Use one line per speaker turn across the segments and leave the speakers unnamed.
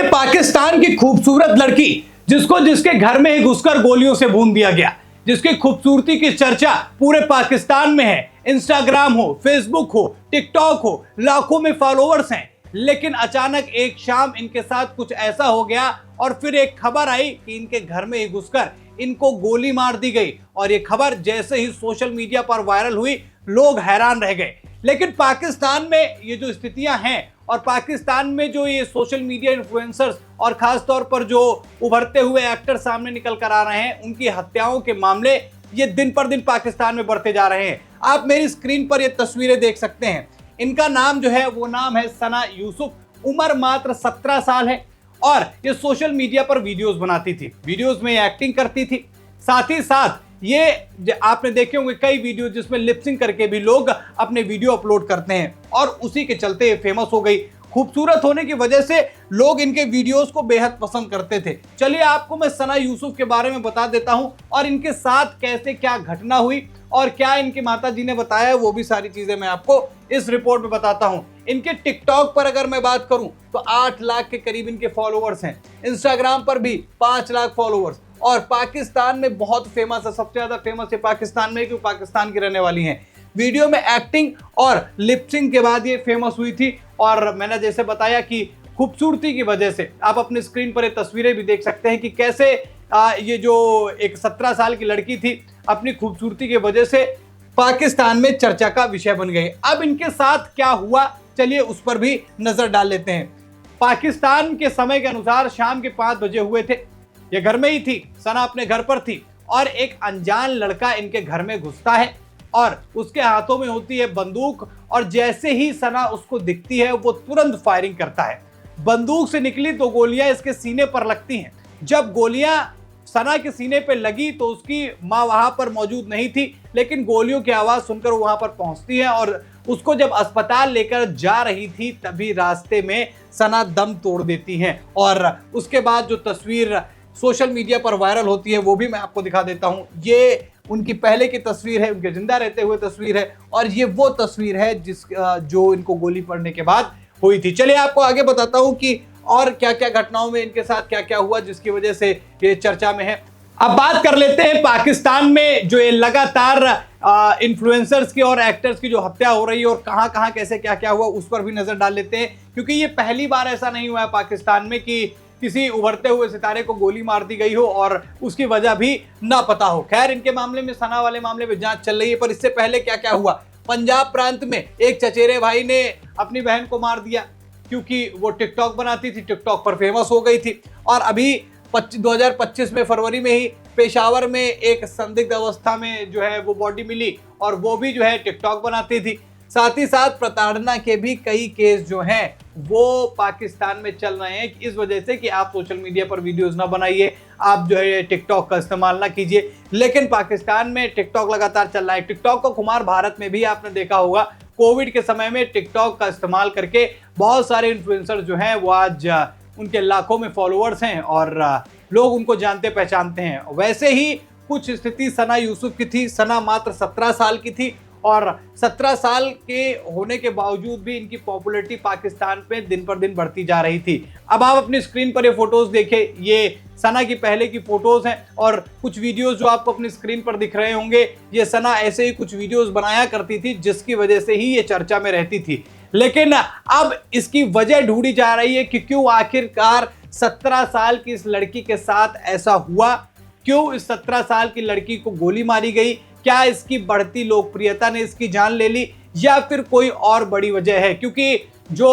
पाकिस्तान की खूबसूरत लड़की जिसको जिसके घर में ही घुसकर गोलियों से भून दिया गया, जिसकी खूबसूरती की चर्चा पूरे पाकिस्तान में है। इंस्टाग्राम हो, फेसबुक हो, टिकटॉक हो, लाखों में फॉलोअर्स हैं। लेकिन अचानक एक शाम इनके साथ कुछ ऐसा हो गया और फिर एक खबर आई कि इनके घर में ही घुसकर इनको गोली मार दी गई। और ये खबर जैसे ही सोशल मीडिया पर वायरल हुई, लोग हैरान रह गए। लेकिन पाकिस्तान में ये जो स्थितियां हैं और पाकिस्तान में जो ये सोशल मीडिया इन्फ्लुएंसर्स और खास तौर पर जो उभरते हुए एक्टर सामने निकल कर आ रहे हैं, उनकी हत्याओं के मामले ये दिन पर दिन पाकिस्तान में बढ़ते जा रहे हैं। आप मेरी स्क्रीन पर ये तस्वीरें देख सकते हैं। इनका नाम जो है वो नाम है सना यूसुफ। उम्र मात्र 17 साल है और ये सोशल मीडिया पर वीडियोस बनाती थी, वीडियोस में एक्टिंग करती थी। साथ ही साथ ये आपने देखे होंगे कई वीडियो जिसमें लिपसिंग करके भी लोग अपने वीडियो अपलोड करते हैं और उसी के चलते ये फेमस हो गई। खूबसूरत होने की वजह से लोग इनके वीडियोस को बेहद पसंद करते थे। चलिए आपको मैं सना यूसुफ के बारे में बता देता हूं और इनके साथ कैसे क्या घटना हुई और क्या इनकी माताजी ने बताया है, वो भी सारी चीजें मैं आपको इस रिपोर्ट में बताता हूं। इनके टिकटॉक पर अगर मैं बात करूं तो 8 लाख के करीब इनके फॉलोअर्स हैं। इंस्टाग्राम पर भी 5 लाख फॉलोअर्स और पाकिस्तान में बहुत फेमस है। सबसे ज्यादा फेमस है पाकिस्तान में, क्योंकि पाकिस्तान की रहने वाली हैं। वीडियो में एक्टिंग और लिपसिंग के बाद ये फेमस हुई थी और मैंने जैसे बताया कि खूबसूरती की वजह से आप अपनी स्क्रीन पर ये तस्वीरें भी देख सकते हैं कि कैसे ये जो एक 17 साल की लड़की थी अपनी खूबसूरती की वजह से पाकिस्तान में चर्चा का विषय बन गई। अब इनके साथ क्या हुआ, चलिए उस पर भी नजर डाल लेते हैं। पाकिस्तान के समय के अनुसार शाम के 5 बजे हुए थे। ये घर में ही थी, सना अपने घर पर थी और एक अनजान लड़का इनके घर में घुसता है और उसके हाथों में होती है बंदूक और जैसे ही सना उसको दिखती है वो तुरंत फायरिंग करता है। बंदूक से निकली 2 गोलियां इसके सीने पर लगती हैं। जब गोलियां सना के सीने पे लगी तो उसकी मां वहां पर मौजूद नहीं थी, लेकिन गोलियों की आवाज सुनकर वो वहां पर पहुंचती है और उसको जब अस्पताल लेकर जा रही थी तभी रास्ते में सना दम तोड़ देती हैं। और उसके बाद जो तस्वीर सोशल मीडिया पर वायरल होती है वो भी मैं आपको दिखा देता हूं। ये उनकी पहले की तस्वीर है, उनके जिंदा रहते हुए तस्वीर है और ये वो तस्वीर है जो इनको गोली पड़ने के बाद हुई थी। चलिए आपको आगे बताता हूं कि और क्या क्या घटनाओं में इनके साथ क्या क्या हुआ जिसकी वजह से ये चर्चा में है। अब बात कर लेते हैं पाकिस्तान में जो ये लगातार इन्फ्लुएंसर्स की और एक्टर्स की जो हत्या हो रही है और कहां कहां कैसे क्या क्या हुआ उस पर भी नजर डाल लेते हैं, क्योंकि ये पहली बार ऐसा नहीं हुआ है पाकिस्तान में कि किसी उभरते हुए सितारे को गोली मार दी गई हो और उसकी वजह भी ना पता हो। खैर इनके मामले में, सना वाले मामले में जांच चल रही है, पर इससे पहले क्या क्या हुआ। पंजाब प्रांत में एक चचेरे भाई ने अपनी बहन को मार दिया क्योंकि वो टिकटॉक बनाती थी, टिकटॉक पर फेमस हो गई थी। और अभी 2025 में फरवरी में ही पेशावर में एक संदिग्ध अवस्था में जो है वो बॉडी मिली और वो भी जो है टिकटॉक बनाती थी। साथ ही साथ प्रताड़ना के भी कई केस जो हैं वो पाकिस्तान में चल रहे हैं इस वजह से कि आप सोशल मीडिया पर वीडियोस ना बनाइए, आप जो है टिकटॉक का इस्तेमाल ना कीजिए। लेकिन पाकिस्तान में टिकटॉक लगातार चल रहा है। टिकटॉक का खुमार भारत में भी आपने देखा होगा। कोविड के समय में टिकटॉक का इस्तेमाल करके बहुत सारे इन्फ्लुएंसर जो हैं वो आज उनके लाखों में फॉलोअर्स हैं और लोग उनको जानते पहचानते हैं। वैसे ही कुछ स्थिति सना यूसुफ की थी। सना मात्र 17 साल की थी और 17 साल के होने के बावजूद भी इनकी पॉपुलैरिटी पाकिस्तान में दिन पर दिन बढ़ती जा रही थी। अब आप अपनी स्क्रीन पर ये फोटोज देखें, ये सना की पहले की फोटोज हैं और कुछ वीडियोस जो आपको अपनी स्क्रीन पर दिख रहे होंगे, ये सना ऐसे ही कुछ वीडियोस बनाया करती थी जिसकी वजह से ही ये चर्चा में रहती थी। लेकिन अब इसकी वजह ढूंढी जा रही है कि क्यों आखिरकार 17 साल की इस लड़की के साथ ऐसा हुआ, क्यों इस 17 साल की लड़की को गोली मारी गई। क्या इसकी बढ़ती लोकप्रियता ने इसकी जान ले ली या फिर कोई और बड़ी वजह है, क्योंकि जो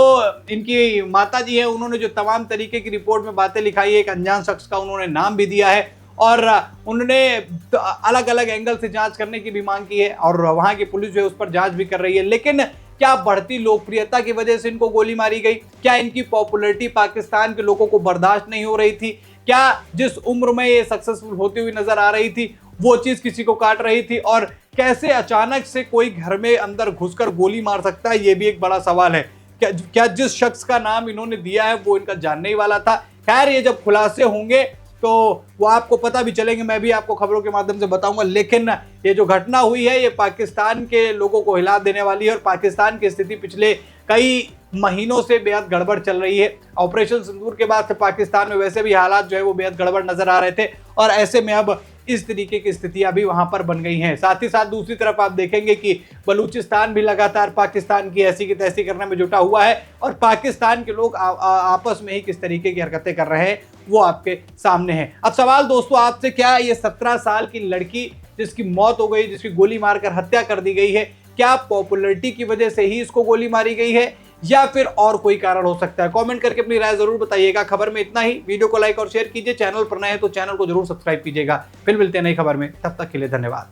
इनकी माताजी है उन्होंने जो तमाम तरीके की रिपोर्ट में बातें लिखाई है, एक अनजान शख्स का उन्होंने नाम भी दिया है और उन्होंने अलग अलग एंगल से जांच करने की भी मांग की है और वहां की पुलिस जो है उस पर जांच भी कर रही है। लेकिन क्या बढ़ती लोकप्रियता की वजह से इनको गोली मारी गई? क्या इनकी पॉपुलैरिटी पाकिस्तान के लोगों को बर्दाश्त नहीं हो रही थी? क्या जिस उम्र में ये सक्सेसफुल होती हुई नजर आ रही थी वो चीज किसी को काट रही थी? और कैसे अचानक से कोई घर में अंदर घुसकर गोली मार सकता है, ये भी एक बड़ा सवाल है। क्या जिस शख्स का नाम इन्होंने दिया है वो इनका जानने ही वाला था? खैर ये जब खुलासे होंगे तो वो आपको पता भी चलेंगे, मैं भी आपको खबरों के माध्यम से बताऊंगा। लेकिन ये जो घटना हुई है ये पाकिस्तान के लोगों को हिला देने वाली है और पाकिस्तान की स्थिति पिछले कई महीनों से बेहद गड़बड़ चल रही है। ऑपरेशन सिंदूर के बाद से पाकिस्तान में वैसे भी हालात जो है वो बेहद गड़बड़ नजर आ रहे थे और ऐसे में अब इस तरीके की स्थितियां भी वहां पर बन गई हैं। साथ ही साथ दूसरी तरफ आप देखेंगे कि बलूचिस्तान भी लगातार पाकिस्तान की ऐसी की तैसी करने में जुटा हुआ है और पाकिस्तान के लोग आपस में ही किस तरीके की हरकतें कर रहे हैं वो आपके सामने है। अब सवाल दोस्तों आपसे, क्या ये 17 साल की लड़की जिसकी मौत हो गई, जिसकी गोली मारकर हत्या कर दी गई है, क्या पॉपुलैरिटी की वजह से ही इसको गोली मारी गई है या फिर और कोई कारण हो सकता है? कमेंट करके अपनी राय जरूर बताइएगा। खबर में इतना ही। वीडियो को लाइक और शेयर कीजिए। चैनल पर नए हैं तो चैनल को जरूर सब्सक्राइब कीजिएगा। फिर मिलते हैं नई खबर में, तब तक के लिए धन्यवाद।